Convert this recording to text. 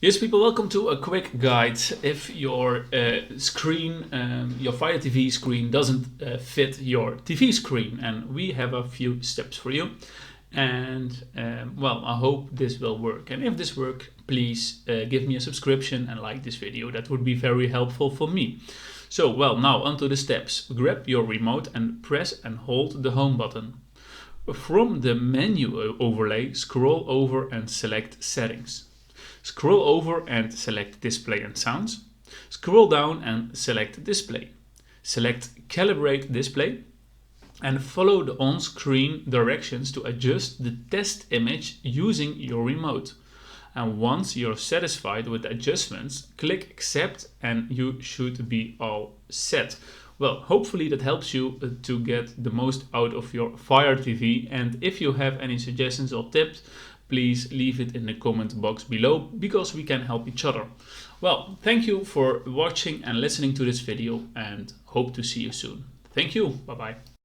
Yes, people, welcome to a quick guide. If your your Fire TV screen doesn't fit your TV screen, and we have a few steps for you. And well, I hope this will work. And if this works, please give me a subscription and like this video. That would be very helpful for me. So, well, now onto the steps. Grab your remote and press and hold the home button. From the menu overlay, scroll over and select Settings. Scroll over and select Display and Sounds. Scroll down and select Display. Select Calibrate Display and follow the on-screen directions to adjust the test image using your remote. And once you're satisfied with the adjustments, click Accept and you should be all set. Well, hopefully that helps you to get the most out of your Fire TV. And if you have any suggestions or tips, please leave it in the comment box below, because we can help each other. Well, thank you for watching and listening to this video, and hope to see you soon. Thank you. Bye-bye.